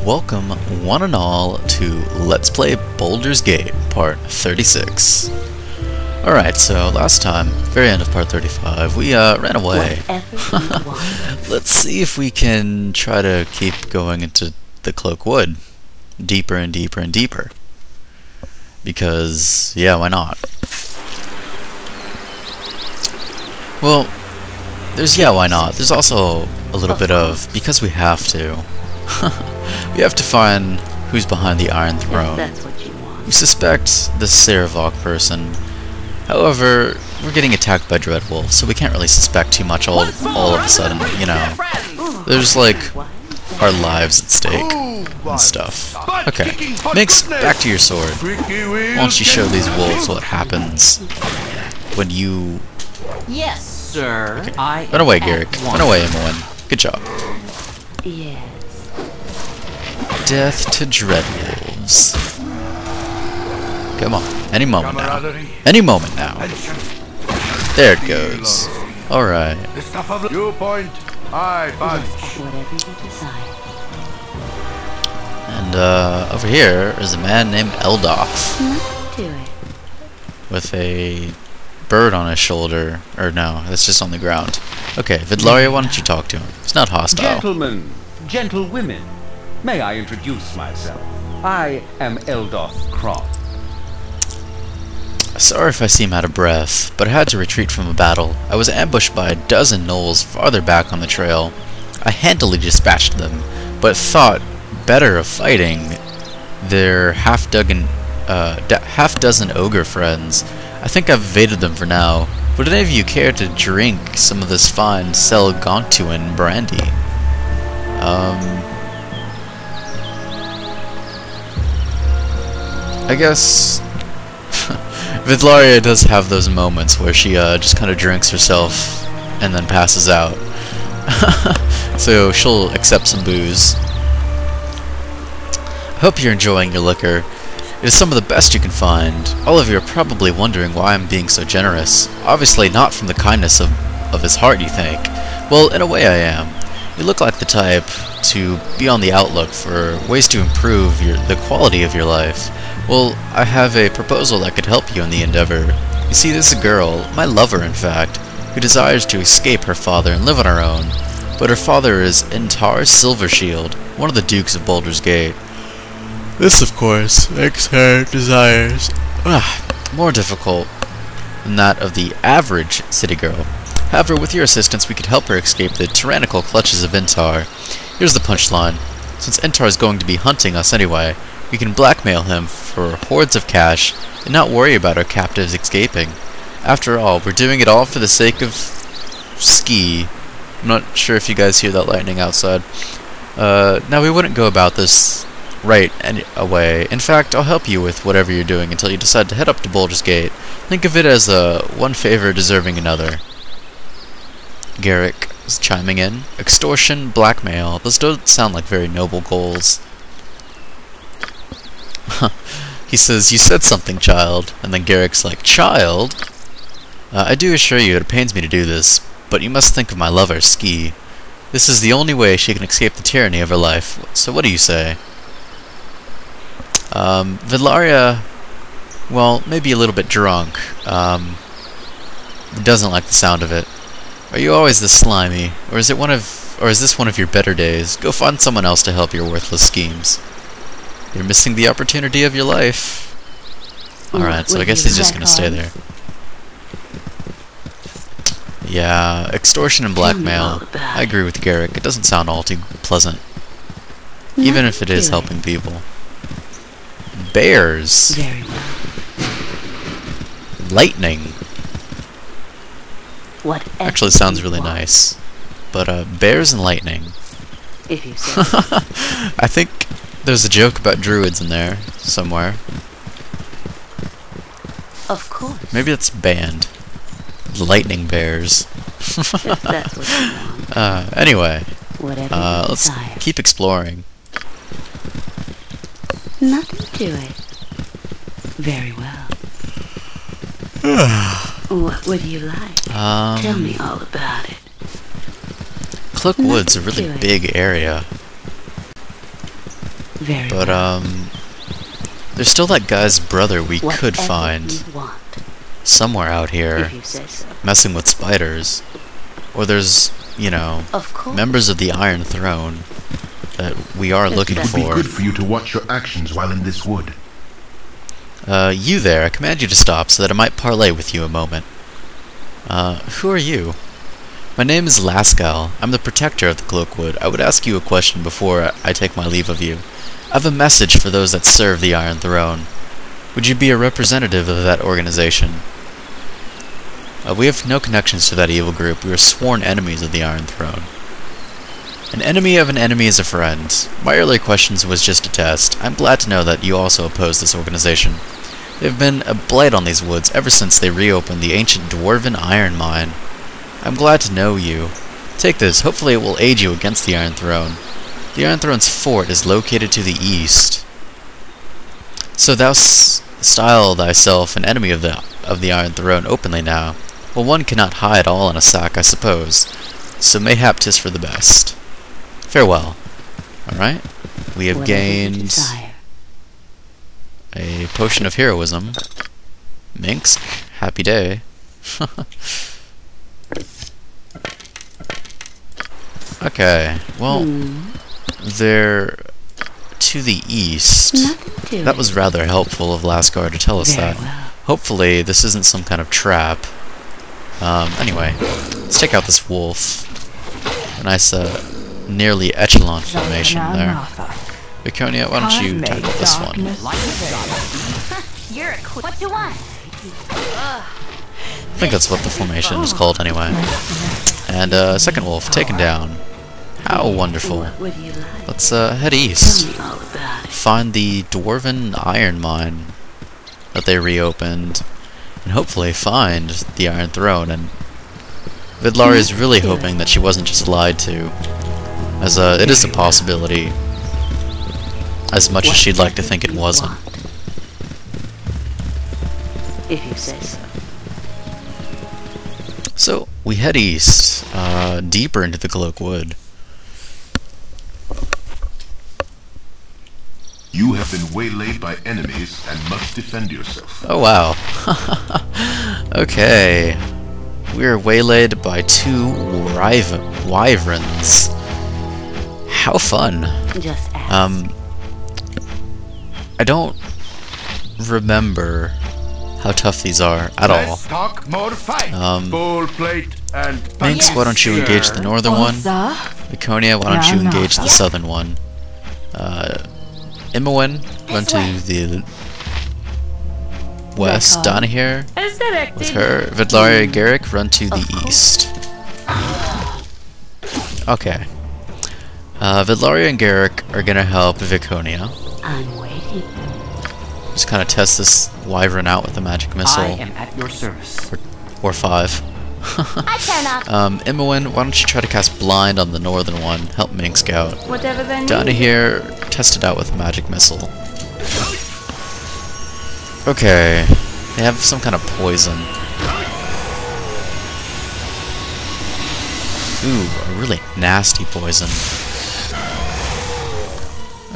Welcome, one and all, to Let's Play Baldur's Gate, Part 36. Alright, so last time, very end of Part 35, we ran away. Let's see if we can try to keep going into the Cloak Wood. Deeper and deeper and deeper. Because, yeah, why not? Well, why not? There's also a little bit of, because we have to. We have to find who's behind the Iron Throne. That's what you want. We suspect the Saravok person. However, we're getting attacked by dreadwolves, so we can't really suspect too much all of a sudden, you know. There's like our lives at stake and stuff. Okay, Mix, back to your sword. Why don't you show these wolves what happens when you... Yes, sir. Okay. Run away, Garrick. Run away, Imoen. Good job. Yes. Death to dreadwolves. Come on, any moment now. Any moment now. There it goes. Alright. You point, I punch. Whatever you decide. And over here is a man named Eldof. Do it. With a bird on his shoulder. Or no, that's just on the ground. Okay, Vidlaria, why don't you talk to him? He's not hostile. Gentlemen, gentlewomen, may I introduce myself? I am Eldof Croft. Sorry if I seem out of breath, but I had to retreat from a battle. I was ambushed by a dozen gnolls farther back on the trail. I handily dispatched them, but thought better of fighting their half-dozen ogre friends. I think I've evaded them for now. Would any of you care to drink some of this fine Selgontuan brandy? I guess Vidlaria does have those moments where she just kind of drinks herself and then passes out. So she'll accept some booze. I hope you're enjoying your liquor. It is some of the best you can find. All of you are probably wondering why I'm being so generous. Obviously not from the kindness of his heart, you think. Well, in a way I am. You look like the type to be on the outlook for ways to improve the quality of your life. Well, I have a proposal that could help you in the endeavor. You see, this is a girl, my lover in fact, who desires to escape her father and live on her own. But her father is Intar Silvershield, one of the Dukes of Baldur's Gate. This, of course, makes her desires more difficult than that of the average city girl. However, with your assistance, we could help her escape the tyrannical clutches of Intar. Here's the punchline. Since Intar is going to be hunting us anyway, we can blackmail him for hordes of cash and not worry about our captives escaping. After all, we're doing it all for the sake of ski. I'm not sure if you guys hear that lightning outside. Now, we wouldn't go about this right away. In fact, I'll help you with whatever you're doing until you decide to head up to Baldur's Gate. Think of it as one favor deserving another. Garrick is chiming in. Extortion, blackmail. Those don't sound like very noble goals. He says, "You said something, child." And then Garrick's like, "Child? I do assure you it pains me to do this, but you must think of my lover, Ski. This is the only way she can escape the tyranny of her life. So what do you say?" Vidlaria, well, maybe a little bit drunk. Doesn't like the sound of it. Are you always this slimy, or is this one of your better days? Go find someone else to help your worthless schemes. You're missing the opportunity of your life. Alright, so I guess he's just gonna stay there. Yeah, extortion and blackmail. I agree with Garrick. It doesn't sound all too pleasant. Even if it is helping people. Bears. Very well. Lightning. Whatever Actually sounds you really want. nice. But bears and lightning. If you say so. I think there's a joke about druids in there somewhere. Of course. Maybe that's banned. Lightning bears. If that's what you want. Anyway, Whatever you let's desire. keep exploring. Nothing to it. Very well. What would you like? Tell me all about it. Cloak Wood's a really big area. Very But, well. there's still that guy's brother we could Whatever find you want, somewhere out here, if you say so. messing with spiders. Or there's, you know, Of course. members of the Iron Throne that we are looking It'd It would be for. good for you to watch your actions while in this wood. You there, I command you to stop so that I might parley with you a moment. Who are you? My name is Lascal. I'm the protector of the Cloakwood. I would ask you a question before I take my leave of you. I have a message for those that serve the Iron Throne. Would you be a representative of that organization? We have no connections to that evil group. We are sworn enemies of the Iron Throne. An enemy of an enemy is a friend. My earlier questions was just a test. I'm glad to know that you also oppose this organization. They have been a blight on these woods ever since they reopened the ancient dwarven iron mine. I'm glad to know you. Take this. Hopefully it will aid you against the Iron Throne. The Iron Throne's fort is located to the east. So thou style thyself an enemy of the Iron Throne openly now. Well, one cannot hide all in a sack, I suppose. So mayhap 'tis for the best. Farewell. Alright. We have Whatever you gained desire. a potion of heroism. Minsk. Happy day. Okay. Well, they're to the east. Nothing to That it. was rather helpful of Lascar to tell us Very that. well. Hopefully this isn't some kind of trap. Anyway, let's check out this wolf. A nice, nearly echelon formation there. Viconia, why don't you tackle this one? You're a what do you want? I think that's what the formation is called anyway. And, second wolf, taken down. How wonderful. What would you like? Let's, head Tell east. me all about it. Find the dwarven iron mine that they reopened. And hopefully find the Iron Throne. And Vidlar is really hoping that she wasn't just lied to. As, it is a possibility. As much as she'd like to think it wasn't. If you say so. So, we head east, deeper into the Cloakwood. You have been waylaid by enemies and must defend yourself. Oh wow. Okay. We are waylaid by two wyverns. How fun. Just ask. I don't remember how tough these are at all. Let's talk more fight. Full plate and Minx, why don't you engage the northern one? Viconia, why don't you engage the southern one? Imowen, run to the west. Donahir, As directed. with her. Vidlaria Garrick, run to the east. Okay. Vidlaria and Garrick are gonna help Viconia. I'm waiting. Just kind of test this wyvern out with a magic missile. I am at your service. Or 5. I cannot. Imowen, why don't you try to cast Blind on the northern one? Help Mink Scout. Whatever they need. Down here, test it out with a magic missile. Okay. They have some kind of poison. Ooh, a really nasty poison.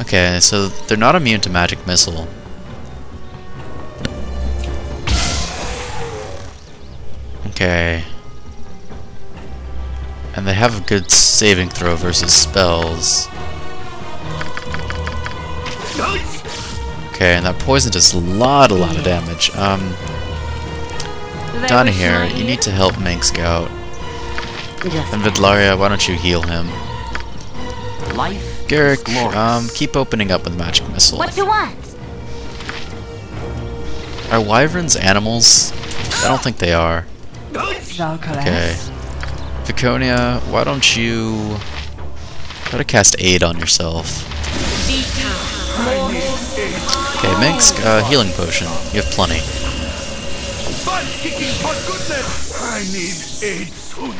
Okay, so they're not immune to magic missile. Okay. And they have a good saving throw versus spells. Okay, and that poison does a lot of damage. Donna here, you need to help Mank Scout. Just And Vidlaria, why don't you heal him? Life Garrick, is glorious. keep opening up with magic missile. what you want? Are wyverns animals? I don't think they are. Okay. Viconia, why don't you try to cast Aid on yourself? Okay, Minsk, healing potion. You have plenty. butt kicking for goodness. I need aid soon.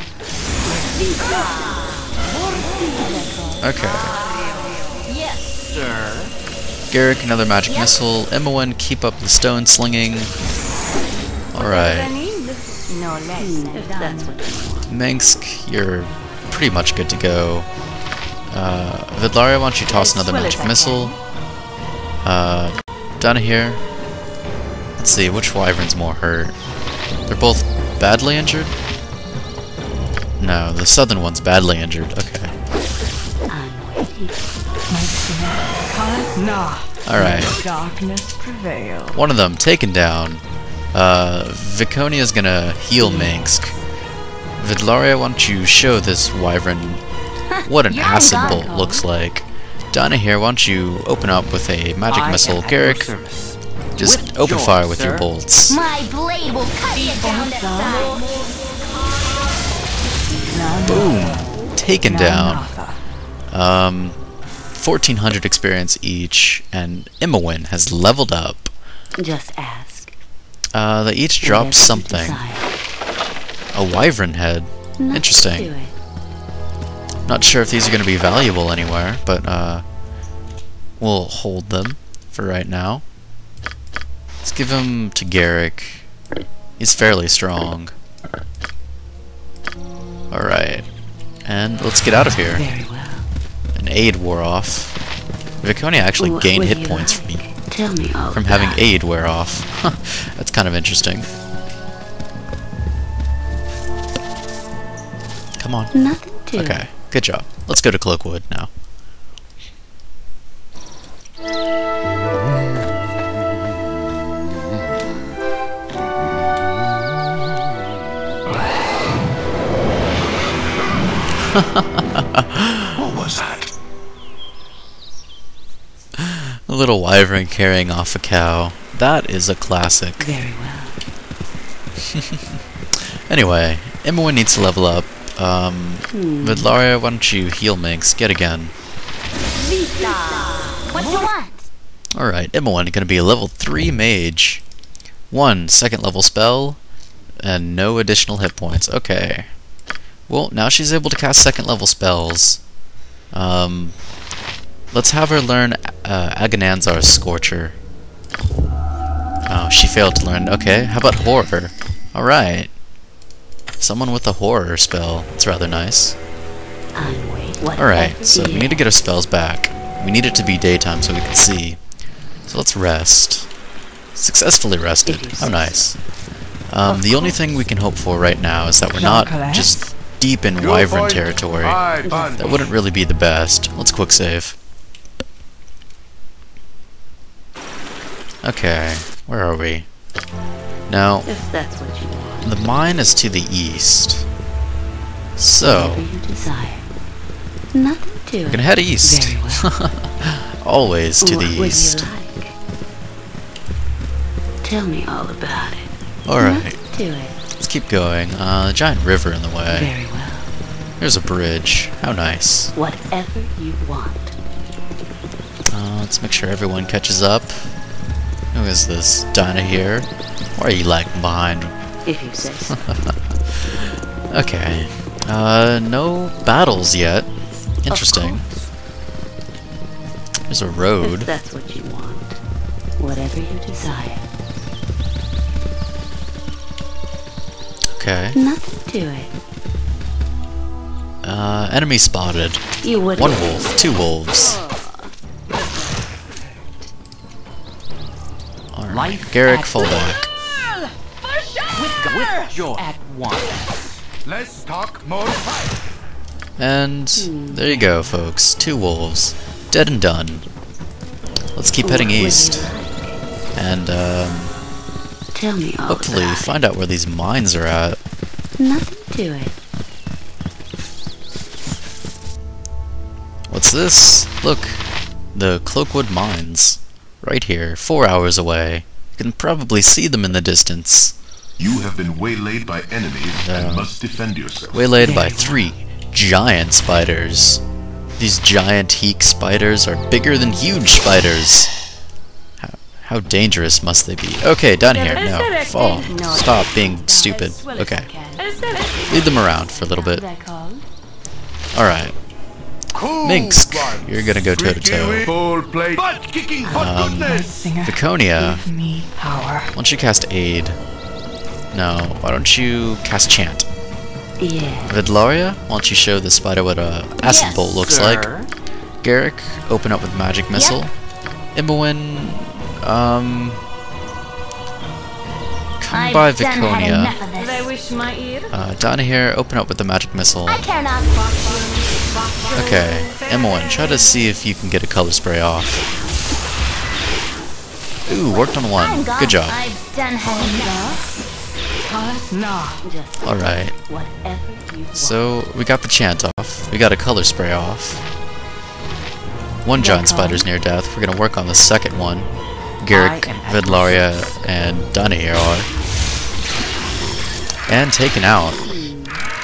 Okay. Yes, sir. Garrick, another magic missile. Imowen, keep up the stone slinging. Alright. No less. If that's what you want. Minsk, you're pretty much good to go. Vidlaria, why don't you toss another magic missile? Down here. Let's see, which wyvern's more hurt? They're both badly injured? No, the southern one's badly injured. Okay. Alright. Darkness prevail. One of them taken down. Viconia's gonna heal Minsk. Vidlaria, why don't you show this wyvern what an acid bolt looks like? Donna here, why don't you open up with a magic missile? Garrick, just open fire with your bolts. My blade will cut you down to size. Boom! Taken down. 1400 experience each, and Imawin has leveled up. Just ask. They each dropped something. A wyvern head. Interesting. Not sure if these are going to be valuable anywhere, but we'll hold them for right now. Let's give him to Garrick. He's fairly strong. Alright. And let's get out of here. Very well. An aid wore off. Viconia actually gained hit points from me. Tell me all From having aid wear off. That's kind of interesting. Come on. Nothing to it. Okay, good job. Let's go to Cloakwood now. What was that? A little wyvern carrying off a cow. That is a classic. Very well. Anyway, Imawin needs to level up. Vidlaria, why don't you heal Minx? Get again. What do you want? Alright, Imawin gonna be a level 3 mage. 1 second level spell, and no additional hit points. Okay. Well, now she's able to cast second level spells. Let's have her learn Agananzar's Scorcher. Oh, she failed to learn. Okay, how about Horror? Alright. Someone with a Horror spell. It's rather nice. Alright, so we need to get our spells back. We need it to be daytime so we can see. So let's rest. Successfully rested. How nice. The only thing we can hope for right now is that we're not just deep in wyvern territory. That wouldn't really be the best. Let's quick save. Okay, where are we? Now, If that's what you want. the mine is to the east. So, Whatever you desire. Nothing to we're it. gonna head east. Very well. Always to What the would east. you like? Tell me all about it. Alright, Nothing to it. let's keep going. A giant river in the way. Very well. There's a bridge. How nice. Whatever you want. Let's make sure everyone catches up. Who is this? Dinah here? Why are you lagging behind? If you say so. Okay. No battles yet. Interesting. There's a road. If that's what you want. Whatever you desire. Okay. Nothing to it. Enemy spotted. You would. One wolf, 2 wolves. Alright, Garrick, fall back. With joy at once. Let's talk more fight. And there you go, folks. 2 wolves. Dead and done. Let's keep heading east. And, Tell me all hopefully about find out where these mines are at. it. Nothing to it. What's this? Look, the Cloakwood Mines. Right here, 4 hours away. You can probably see them in the distance. You have been waylaid by enemies and must defend yourself. Waylaid by 3 giant spiders. These giant Heek spiders are bigger than huge spiders. How dangerous must they be? Okay, down here. No, fall. Stop being stupid. Okay. Lead them around for a little bit. Alright. Cool Minsk, one. you're gonna go toe-to-toe. Full plate. Butt kicking for goodness. Viconia, Give me power. why don't you cast Aid? No, why don't you cast Chant? Yeah. Vidlaria, why don't you show the spider what a acid bolt looks like? Garrick, open up with Magic Missile. Imoen, come by Viconia. They wish my ear. Down here, open up with the magic missile. I care not. Okay, Imoen, try to see if you can get a color spray off. Ooh, worked on one. Good job. I've done had enough. Alright, Whatever you want. so we got the chant off. We got a color spray off. One giant spider's near death. We're gonna work on the second one. Garrick, Vidlaria, and Danahir are. And taken out.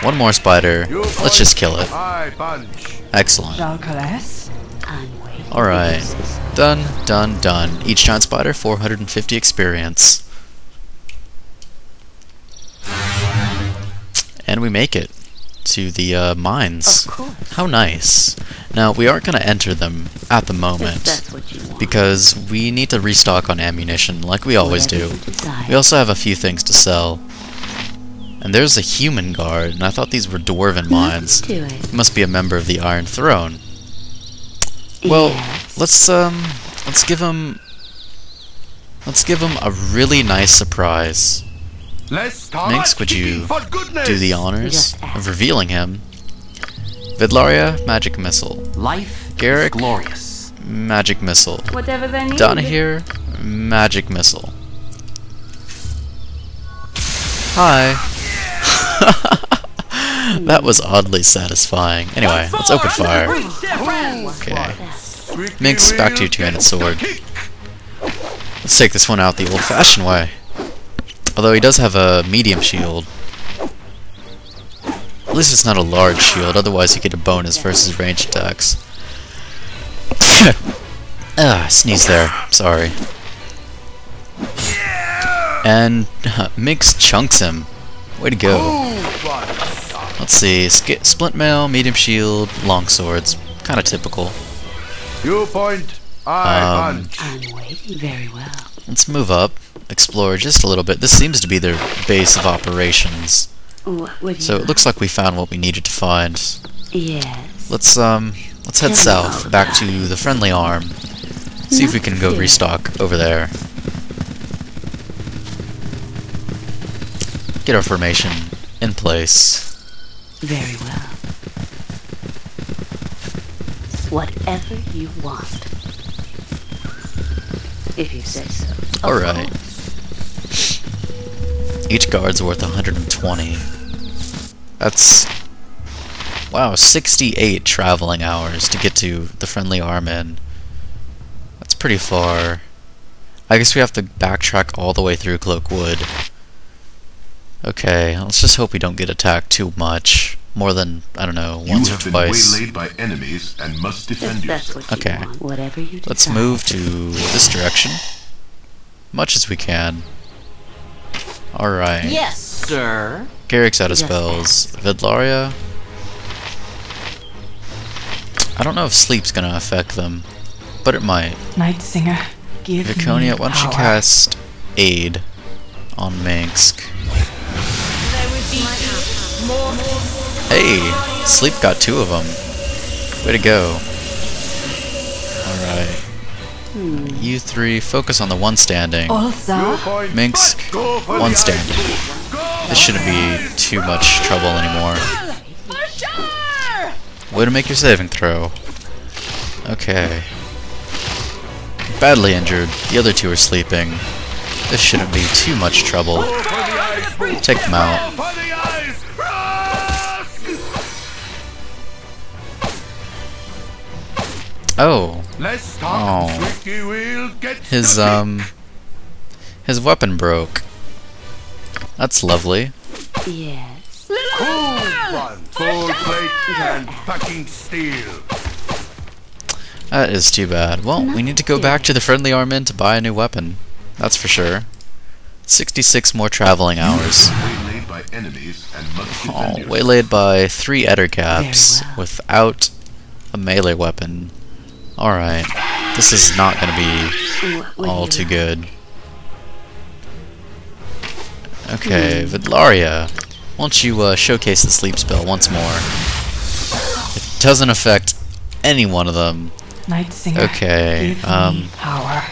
One more spider. Let's just kill it. I punch. Excellent. Jalcales. I'm waiting. Alright. Done, done, done. Each giant spider, 450 experience. And we make it to the mines. Of course. How nice. Now, we aren't going to enter them at the If moment, that's what you want. because we need to restock on ammunition, like we always Whatever do. you desire. We also have a few things to sell. And there's a human guard, and I thought these were dwarven mines. Do it. He must be a member of the Iron Throne. Well, Yes. let's give him a really nice surprise. Let's start Minx, would you kicking for goodness. do the honors Just ask. of revealing him? Vidlaria, magic missile. Life Garrick. is glorious. Magic missile. Whatever they need. Danahir, magic missile. Hi. That was oddly satisfying. Anyway, let's open fire. Okay. Squeaky Minx, back to your wheel two-handed gets the sword. kick. Let's take this one out the old-fashioned way. Although he does have a medium shield. At least it's not a large shield, otherwise he get a bonus versus range attacks. I sneezed there. Sorry. And Minx chunks him. Way to go. Ooh, punch. Let's see. Splint mail, medium shield, long swords. Kind of typical. You point. I punch. I'm waiting very well. Let's move up. Explore just a little bit. This seems to be their base of operations. What would you So it looks like we found what we needed to find. Yes. Let's head south, back to the Friendly Arm. See if we can go restock over there. Get our formation in place. Very well. Whatever you want. If you say so. Of Alright. course. Each guard's worth 120. That's... wow, 68 traveling hours to get to the Friendly Arm Inn. That's pretty far. I guess we have to backtrack all the way through Cloakwood. Okay, let's just hope we don't get attacked too much. More than, I don't know, You once or have been twice. waylaid by enemies and must If defend that's yourself. what you Okay. want. Whatever you decide. Let's move to this direction. Much as we can. Alright. Yes, sir. Garrick's out of Just spells. Vidlaria. I don't know if sleep's gonna affect them, but it might. Night Singer, give Viconia, me why don't you power. cast Aid on Minsk? Hey! Sleep got 2 of them. Way to go. Alright. You 3, focus on the one standing. You Also, point. Minx, Go for one the standing. eyes. Go This shouldn't be too much trouble anymore. Way to make your saving throw. Okay. Badly injured. The other 2 are sleeping. This shouldn't be too much trouble. for the eyes. Take them out. For the eyes. Oh, Let's stop. Oh. Squeaky wheel gets his the his weapon broke. That's lovely. Yes. cool one. Full plate and packing steel. That is too bad. Well, we need to go back to the Friendly Arm Inn to buy a new weapon. That's for sure. 66 more traveling hours. Waylaid by enemies and must defend Oh, yourself. waylaid by 3 Ettercaps Very well. without a melee weapon. Alright. This is not going to be What would all you too like? good. Okay, Vidlaria. Why don't you showcase the sleep spell once more? It doesn't affect any one of them. Night Singer. Okay, Give me power.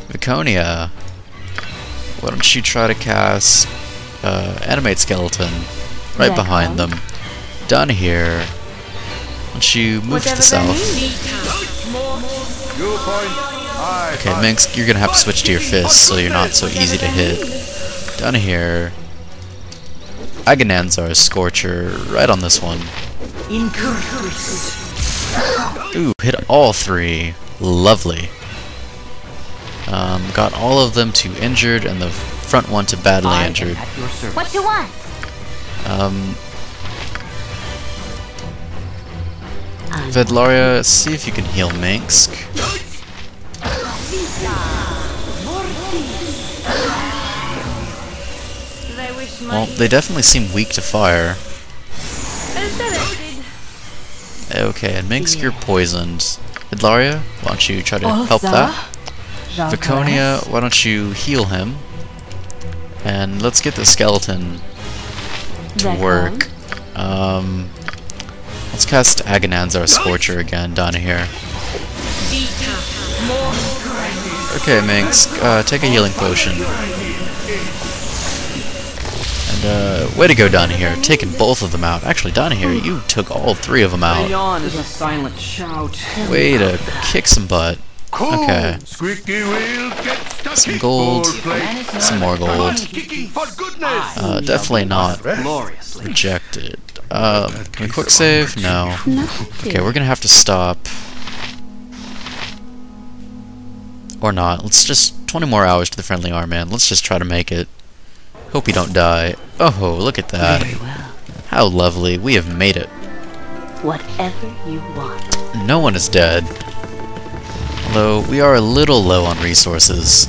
Viconia, why don't you try to cast Animate Skeleton right behind them. Down here, why don't you move to the south? Okay, Minx, you're gonna have to switch to your fists so you're not so easy to hit. Down here, Agananzar's Scorcher right on this one. Ooh, hit all three. Lovely. Got all of them to injured and the front one to badly injured. What you want? Vedlaria, see if you can heal Minsk. Well, they definitely seem weak to fire. Okay, and Minsk, you're poisoned. Vedlaria, why don't you try to help that? Viconia, why don't you heal him? And let's get the skeleton to work. Let's cast Agananzar's Scorcher again down here. Okay, Minx, take a healing potion. And way to go down here, taking both of them out. Actually, down here, you took all three of them out. Way to kick some butt. Okay. Some gold, some more gold. Definitely not rejected. Can we quick save? No. Okay, we're gonna have to stop. Or not. Let's just 20 more hours to the friendly arm, man. Let's just try to make it. Hope you don't die. Oh, look at that. How lovely. We have made it. Whatever you want. No one is dead. Although, we are a little low on resources.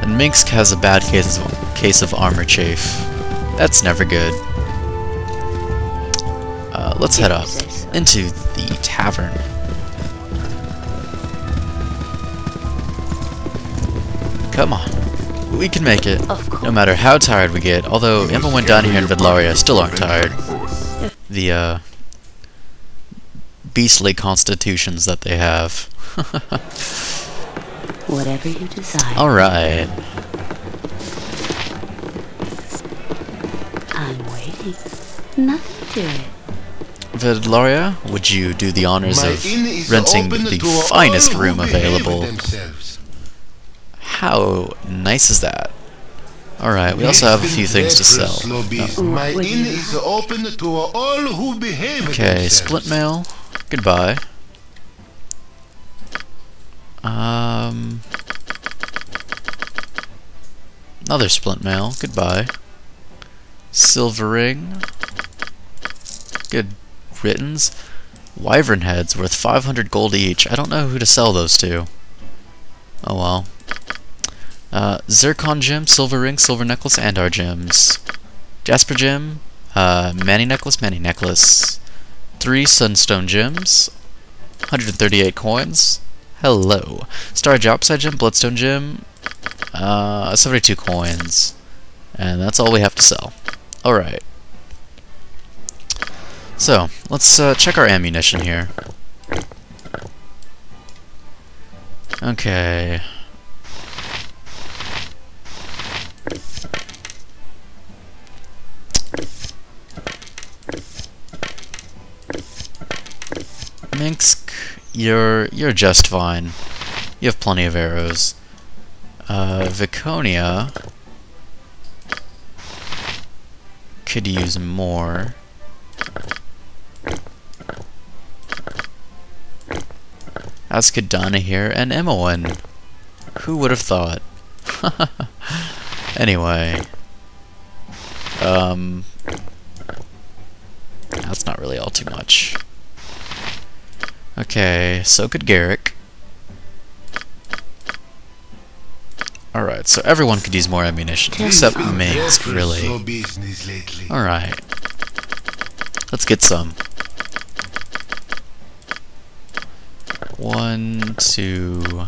And Minsk has a bad case of armor chafe. That's never good. Let's head up into the tavern. Come on. We can make it, no matter how tired we get. Although, Imbolwyn down here in Vedlaria still aren't tired. The, beastly constitutions that they have. Whatever you desire. Alright. I'm waiting. Nothing to it. Vedlaria, would you do the honors of renting the finest room available? How nice is that? Alright, we also have a few things to sell. My inn is open to all who behave Okay, split mail. Goodbye. Another splint mail. Goodbye. Silver ring. Good riddance. Wyvern heads worth 500 gold each. I don't know who to sell those to. Oh well. Zircon gem, silver ring, silver necklace, and our gems. Jasper gem, Manny necklace. 3 sunstone gems, 138 coins. Hello. Star Jopside gem, bloodstone gem, 72 coins. And that's all we have to sell. Alright. So, let's check our ammunition here. Okay. Minsk, you're just fine. You have plenty of arrows. Viconia could use more. As could Donna here and Imbolwyn. Who would have thought? Anyway. That's not really all too much. Okay, so could Garrick. Alright, so everyone could use more ammunition, except Minsk, really. Alright. Let's get some. 1, 2,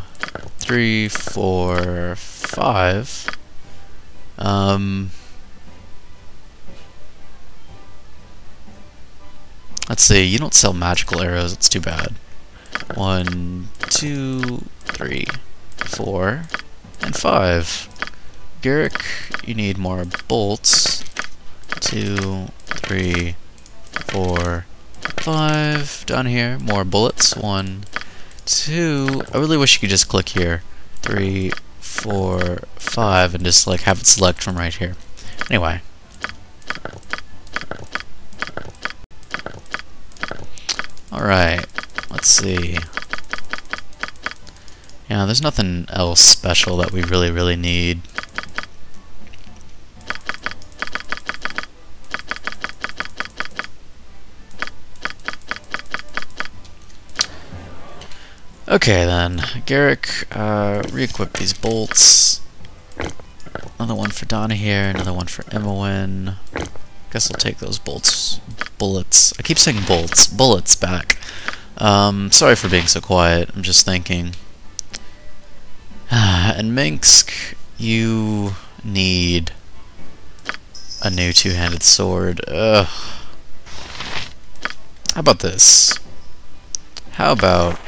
3, 4, 5. Let's see, you don't sell magical arrows, it's too bad. 1, 2, 3, 4, and 5. Garrick, you need more bolts. 2, 3, 4, 5. Down here, more bullets. 1, 2. I really wish you could just click here. 3, 4, 5, and just like have it select from right here. Anyway. Alright, let's see. Yeah, there's nothing else special that we really need. Okay then, Garrick, re-equip these bolts. Another one for Donna here, another one for Emowyn. Guess I'll take those bullets. I keep saying bolts. Bullets back. Sorry for being so quiet. I'm just thinking. And Minsk, you need a new two-handed sword. Ugh. How about this? How about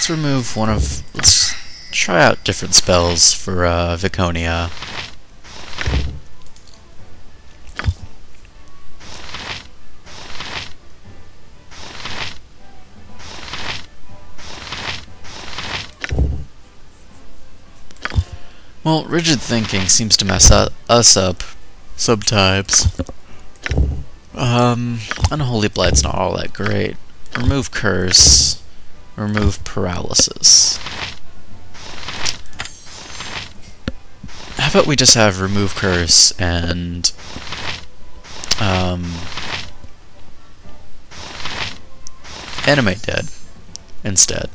let's try out different spells for Viconia. Well, rigid thinking seems to mess us up sometimes. Unholy Blight's not all that great. Remove curse. Remove paralysis. How about we just have remove curse and animate dead instead.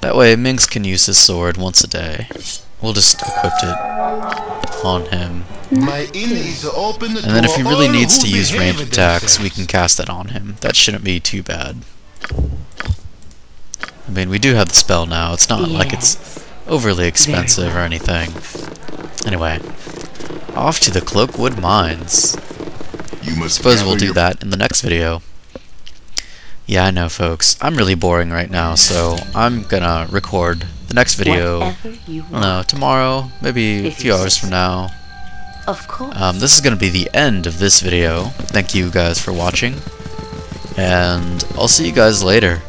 That way Minx can use his sword once a day. We'll just equip it on him. My innies open And then if he really needs to use ranged attacks, we can cast that on him. That shouldn't be too bad. I mean, we do have the spell now. It's not like it's overly expensive or anything. Anyway, off to the Cloakwood Mines. Suppose we'll do that in the next video. Yeah, I know, folks. I'm really boring right now, so I'm gonna record the next video, I don't know, tomorrow, maybe a few hours from now. Of course. This is gonna be the end of this video. Thank you guys for watching, and I'll see you guys later.